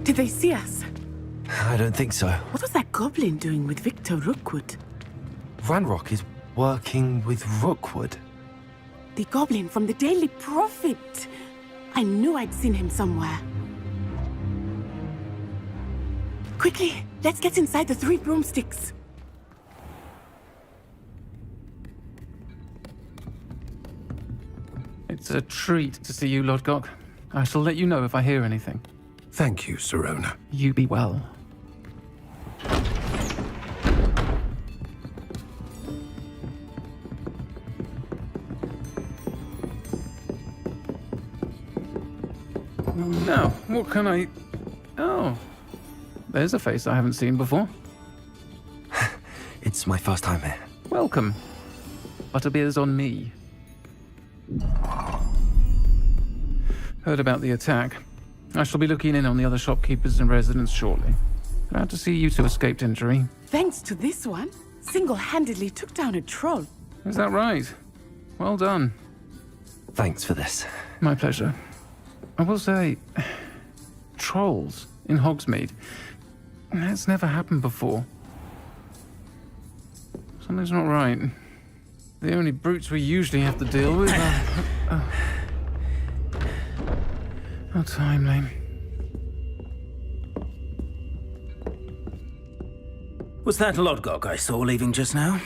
Did they see us? I don't think so. What was that goblin doing with Victor Rookwood? Ranrock is working with Rookwood. The goblin from the Daily Prophet. I knew I'd seen him somewhere. Quickly, let's get inside the 3 broomsticks. It's a treat to see you, Lodgok. I shall let you know if I hear anything. Thank you, Sirona. You be well. Now, what can I... Oh, there's a face I haven't seen before. It's my first time here. Welcome. Butterbeer's on me. Heard about the attack. I shall be looking in on the other shopkeepers and residents shortly. Glad to see you two escaped injury. Thanks to this one, single-handedly took down a troll. Is that right? Well done. Thanks for this. My pleasure. I will say, trolls in Hogsmeade. That's never happened before. Something's not right. The only brutes we usually have to deal with are... How timely. Was that Lodgok I saw leaving just now?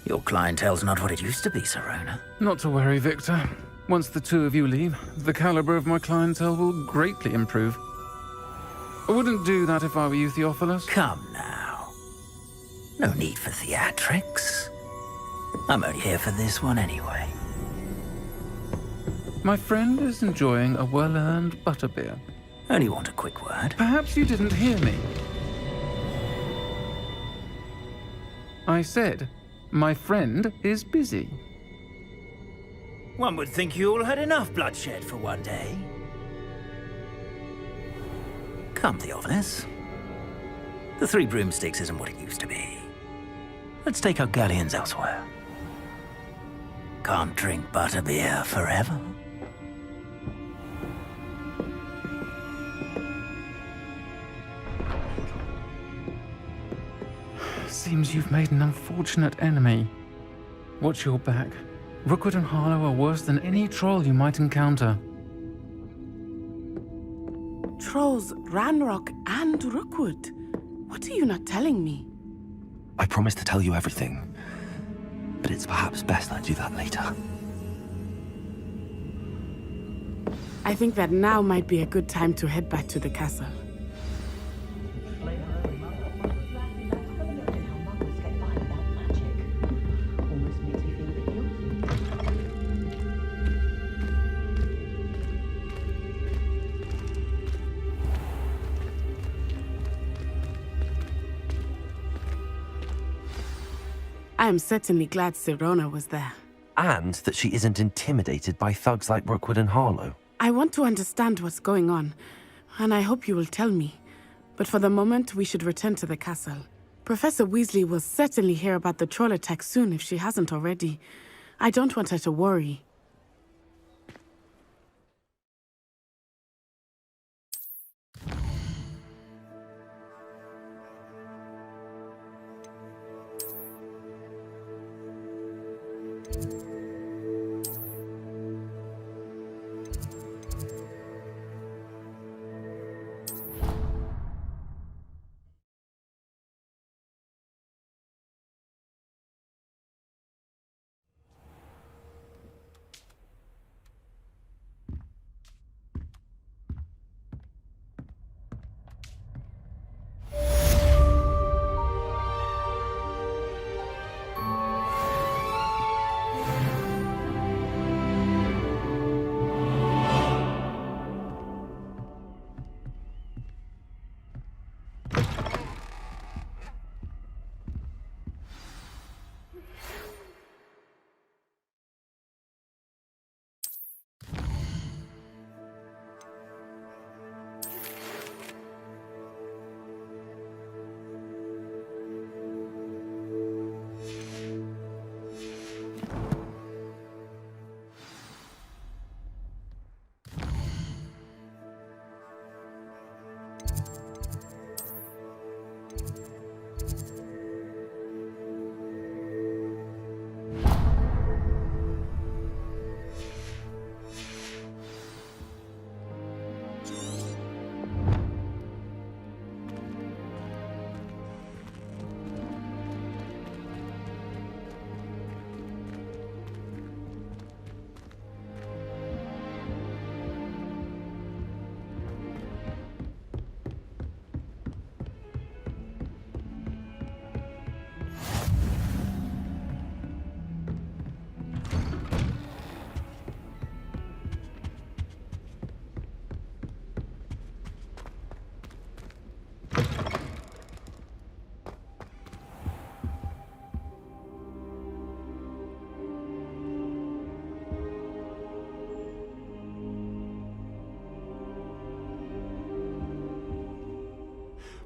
Your clientele's not what it used to be, Sirona. Not to worry, Victor. Once the two of you leave, the caliber of my clientele will greatly improve. I wouldn't do that if I were you, Theophilus. Come now. No need for theatrics. I'm only here for this one anyway. My friend is enjoying a well-earned butterbeer. Only want a quick word. Perhaps you didn't hear me. I said, my friend is busy. One would think you all had enough bloodshed for one day. Come, Theophilus. The 3 broomsticks isn't what it used to be. Let's take our galleons elsewhere. Can't drink butterbeer forever. Seems you've made an unfortunate enemy. Watch your back. Rookwood and Harlow are worse than any troll you might encounter. Trolls, Ranrock, and Rookwood. What are you not telling me? I promise to tell you everything, but it's perhaps best I do that later. I think that now might be a good time to head back to the castle. I am certainly glad Sirona was there. And that she isn't intimidated by thugs like Rookwood and Harlow. I want to understand what's going on, and I hope you will tell me. But for the moment, we should return to the castle. Professor Weasley will certainly hear about the troll attack soon if she hasn't already. I don't want her to worry.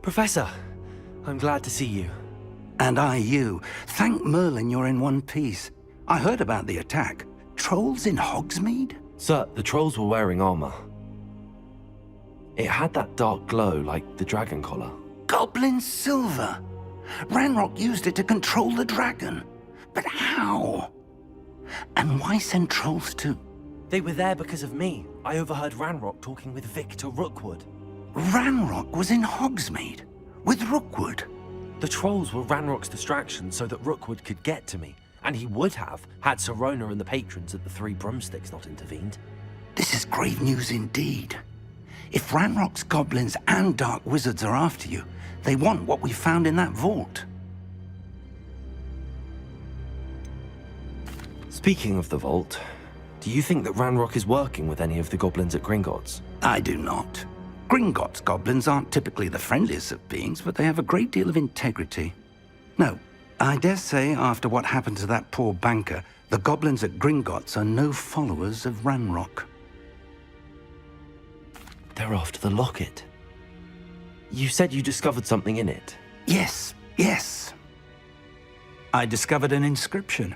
Professor, I'm glad to see you. And I you. Thank Merlin you're in one piece. I heard about the attack. Trolls in Hogsmeade? Sir, the trolls were wearing armor. It had that dark glow like the dragon collar. Goblin silver. Ranrock used it to control the dragon. But how? And why send trolls to... They were there because of me. I overheard Ranrock talking with Victor Rookwood. Ranrock was in Hogsmeade with Rookwood. The trolls were Ranrock's distraction so that Rookwood could get to me. And he would have, had Sirona and the patrons at the Three Broomsticks not intervened. This is grave news indeed. If Ranrock's goblins and dark wizards are after you, they want what we found in that vault. Speaking of the vault, do you think that Ranrock is working with any of the goblins at Gringotts? I do not. Gringotts goblins aren't typically the friendliest of beings, but they have a great deal of integrity. No, I dare say after what happened to that poor banker, the goblins at Gringotts are no followers of Ranrock. They're after the locket. You said you discovered something in it. Yes. I discovered an inscription.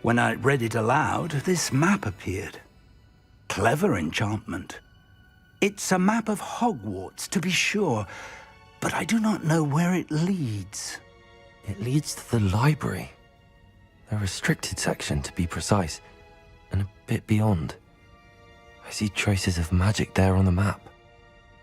When I read it aloud, this map appeared. Clever enchantment. It's a map of Hogwarts, to be sure, but I do not know where it leads. It leads to the library. The restricted section, to be precise, and a bit beyond. I see traces of magic there on the map.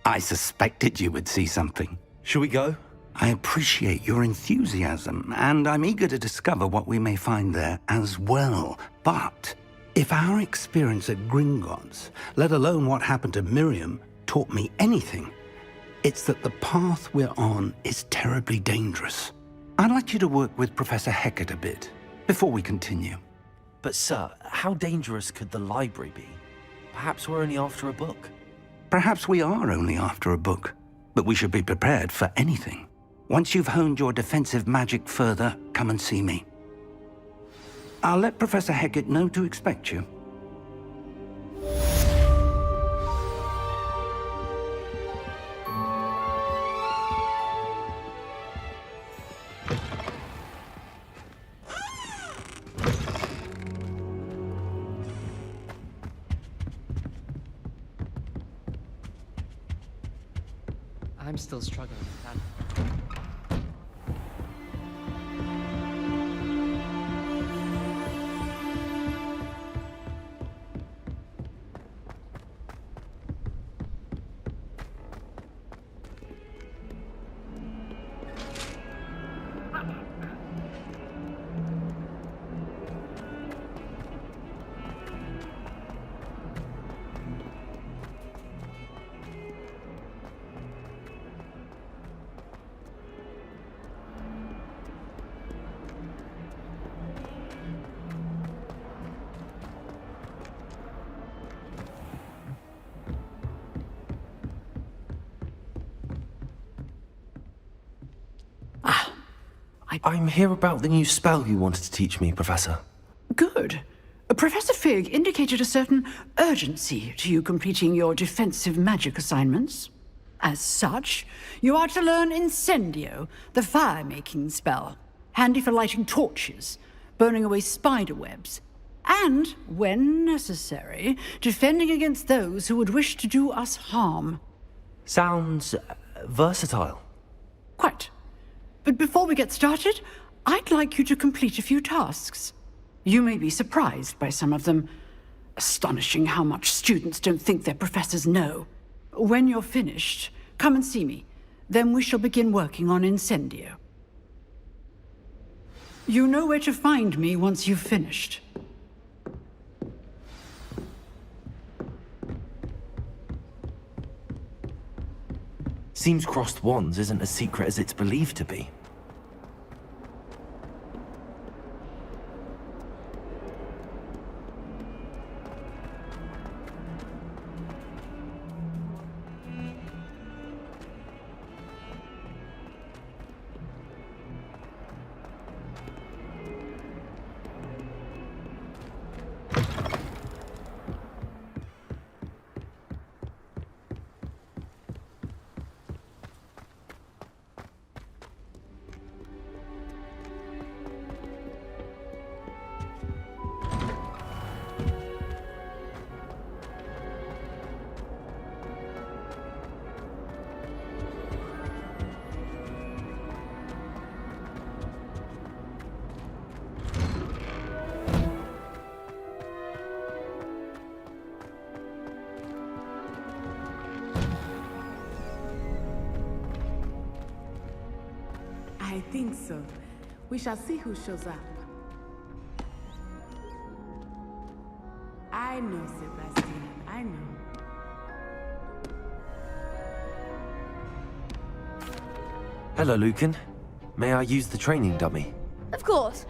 I suspected you would see something. Shall we go? I appreciate your enthusiasm, and I'm eager to discover what we may find there as well. But if our experience at Gringotts, let alone what happened to Miriam, taught me anything, it's that the path we're on is terribly dangerous. I'd like you to work with Professor Hecat a bit, before we continue. But sir, how dangerous could the library be? Perhaps we're only after a book. Perhaps we are only after a book, but we should be prepared for anything. Once you've honed your defensive magic further, come and see me. I'll let Professor Hecat know to expect you. I'm still struggling with that. I'm here about the new spell you wanted to teach me, Professor. Good. Professor Fig indicated a certain urgency to you completing your defensive magic assignments. As such, you are to learn Incendio, the fire-making spell, handy for lighting torches, burning away spider webs, and, when necessary, defending against those who would wish to do us harm. Sounds versatile. Quite. But before we get started, I'd like you to complete a few tasks. You may be surprised by some of them. Astonishing how much students don't think their professors know. When you're finished, come and see me. Then we shall begin working on Incendio. You know where to find me once you've finished. Seems crossed wands isn't as secret as it's believed to be. think so. We shall see who shows up. I know, Sebastian. I know. Hello, Lucan. May I use the training dummy? Of course.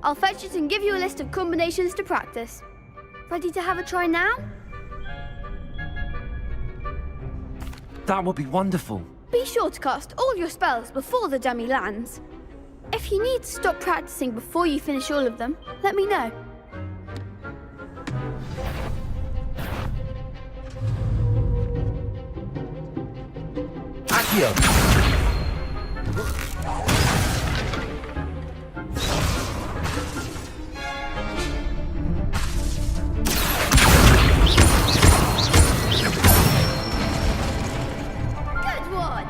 I'll fetch it and give you a list of combinations to practice. Ready to have a try now? That would be wonderful. Be sure to cast all your spells before the dummy lands. If you need to stop practicing before you finish all of them, let me know. Accio! Good one!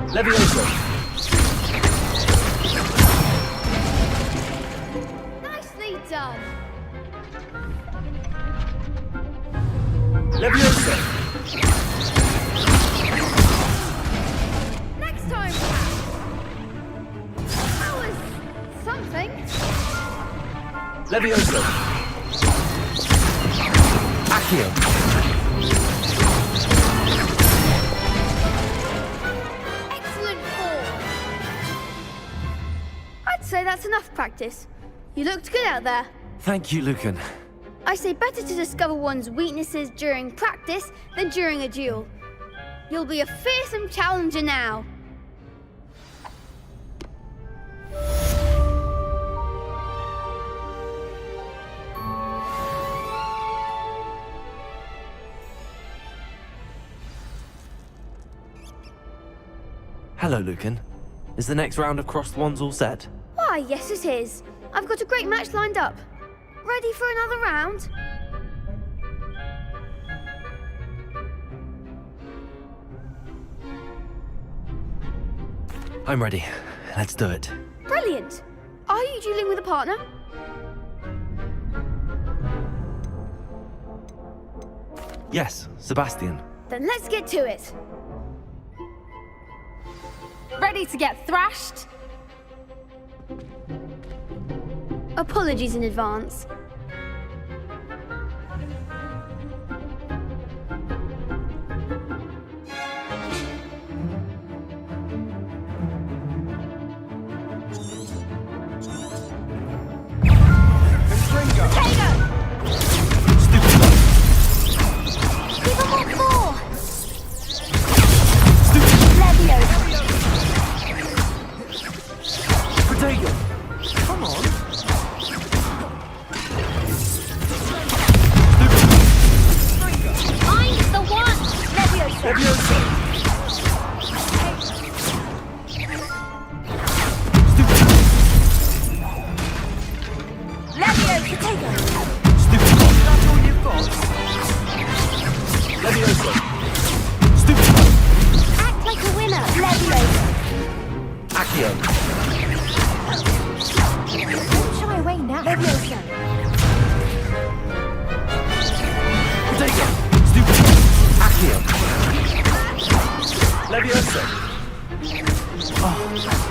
Levioso! Nicely done! Levioso! Next time, perhaps. That was something. Levioso! Accio! Excellent form. I'd say that's enough practice. You looked good out there. Thank you, Lucan. I say better to discover one's weaknesses during practice than during a duel. You'll be a fearsome challenger now. Hello, Lucan. Is the next round of crossed wands all set? Why, yes it is. I've got a great match lined up. Ready for another round? I'm ready. Let's do it. Brilliant. Are you dueling with a partner? Yes, Sebastian. Then let's get to it. Ready to get thrashed? Apologies in advance.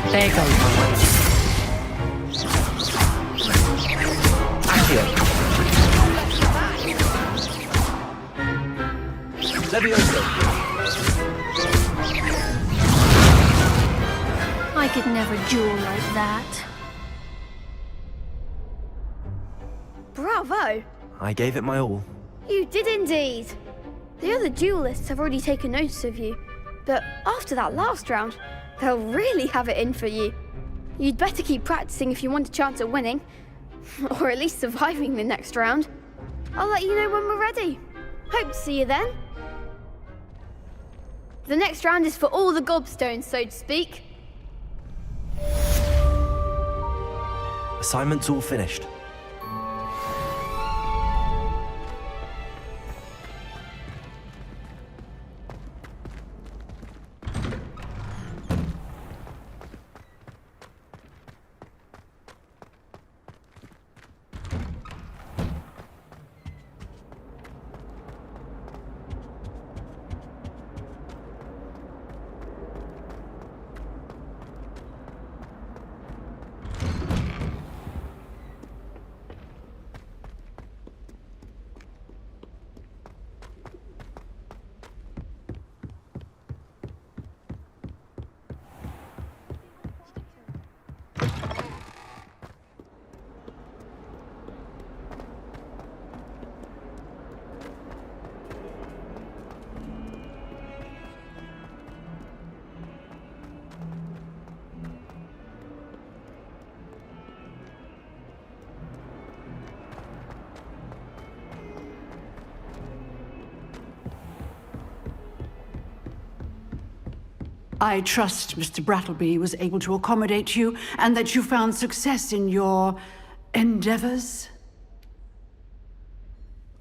There goes my money. Levioso! I could never duel like that. Bravo! I gave it my all. You did indeed. The other duelists have already taken notice of you, but after that last round, they'll really have it in for you. You'd better keep practicing if you want a chance at winning, or at least surviving the next round. I'll let you know when we're ready. Hope to see you then. The next round is for all the gobstones, so to speak. Assignment's all finished. I trust Mr. Brattleby was able to accommodate you and that you found success in your endeavors.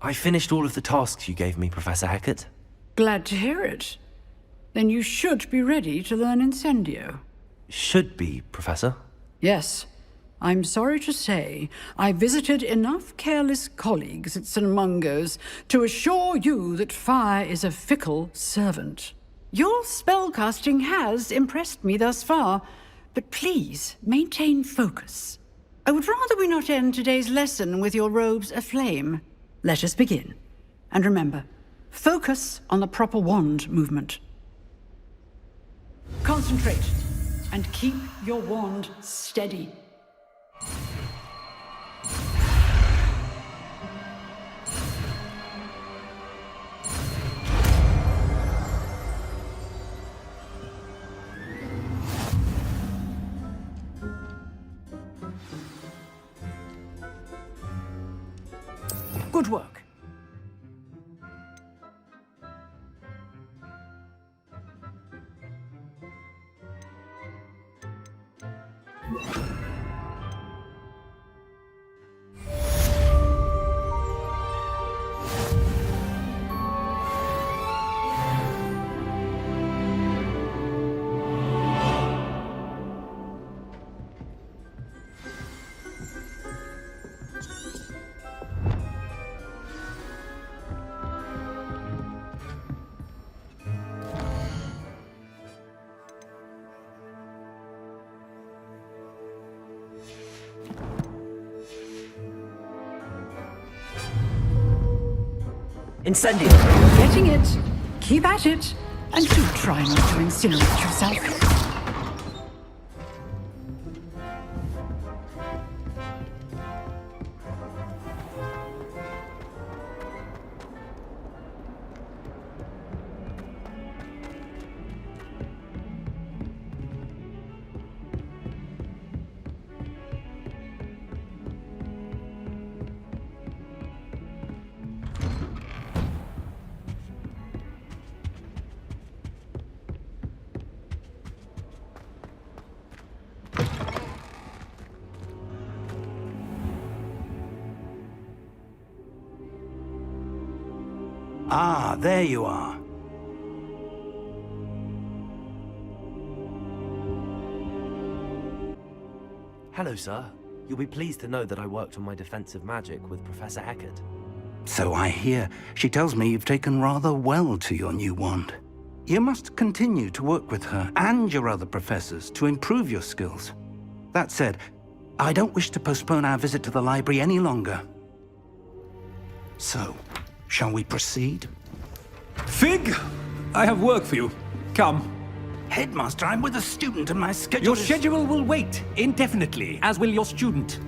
I finished all of the tasks you gave me, Professor Hecat. Glad to hear it. Then you should be ready to learn Incendio. Should be, Professor. Yes. I'm sorry to say, I visited enough careless colleagues at St. Mungo's to assure you that fire is a fickle servant. Your spellcasting has impressed me thus far, but please maintain focus. I would rather we not end today's lesson with your robes aflame. Let us begin. And remember, focus on the proper wand movement. Concentrate, and keep your wand steady. Good work. Incendio! Getting it. Keep at it. And do try not to incinerate yourself. Ah, there you are. Hello, sir. You'll be pleased to know that I worked on my defensive magic with Professor Hecat. So I hear. She tells me you've taken rather well to your new wand. You must continue to work with her and your other professors to improve your skills. That said, I don't wish to postpone our visit to the library any longer. So, shall we proceed? Fig! I have work for you. Come. Headmaster, I'm with a student and my schedule Your is... schedule will wait indefinitely, as will your student.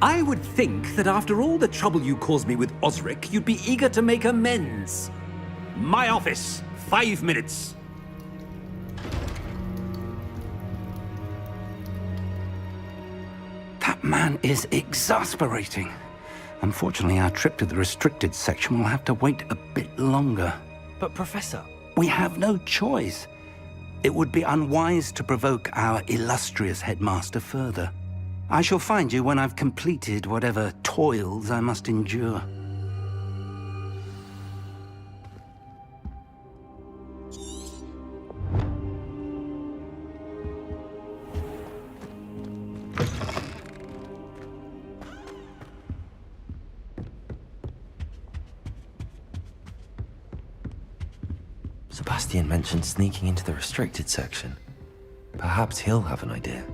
I would think that after all the trouble you caused me with Osric, you'd be eager to make amends. My office, 5 minutes. That man is exasperating. Unfortunately, our trip to the restricted section will have to wait a bit longer. But, Professor... We have no choice. It would be unwise to provoke our illustrious headmaster further. I shall find you when I've completed whatever toils I must endure. Sebastian mentioned sneaking into the restricted section. Perhaps he'll have an idea.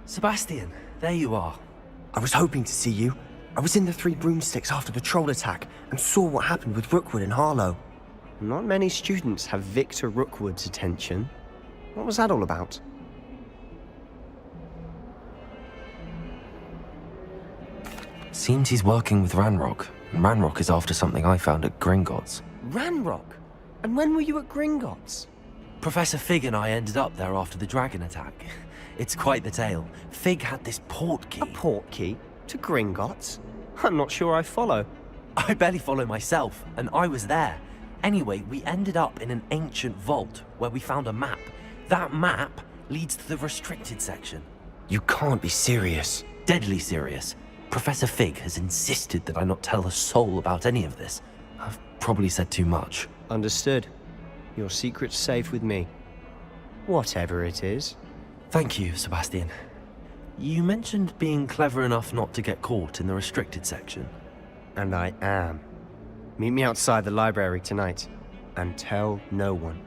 Sebastian, There you are. I was hoping to see you. I was in the Three Broomsticks after the troll attack and saw what happened with Rookwood and Harlow. Not many students have Victor Rookwood's attention. What was that all about? Seems he's working with Ranrock, and Ranrock is after something I found at Gringotts. Ranrock? And when were you at Gringotts? Professor Fig and I ended up there after the dragon attack. It's quite the tale. Fig had this port key. A port key? To Gringotts? I'm not sure I follow. I barely follow myself, and I was there. Anyway, we ended up in an ancient vault where we found a map. That map leads to the restricted section. You can't be serious. Deadly serious. Professor Fig has insisted that I not tell a soul about any of this. I've probably said too much. Understood. Your secret's safe with me. Whatever it is. Thank you, Sebastian. You mentioned being clever enough not to get caught in the restricted section. And I am. Meet me outside the library tonight, and tell no one.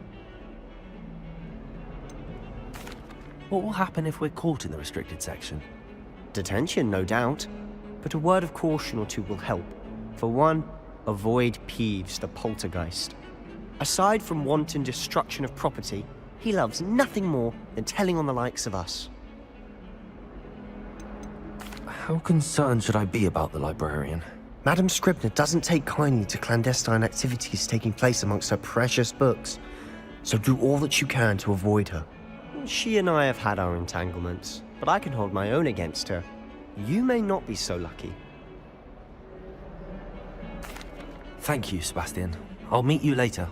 What will happen if we're caught in the restricted section? Detention, no doubt. But a word of caution or two will help. For one, avoid Peeves, the poltergeist. Aside from wanton destruction of property, he loves nothing more than telling on the likes of us. How concerned should I be about the librarian? Madame Scribner doesn't take kindly to clandestine activities taking place amongst her precious books, so do all that you can to avoid her. She and I have had our entanglements, but I can hold my own against her. You may not be so lucky. Thank you, Sebastian. I'll meet you later.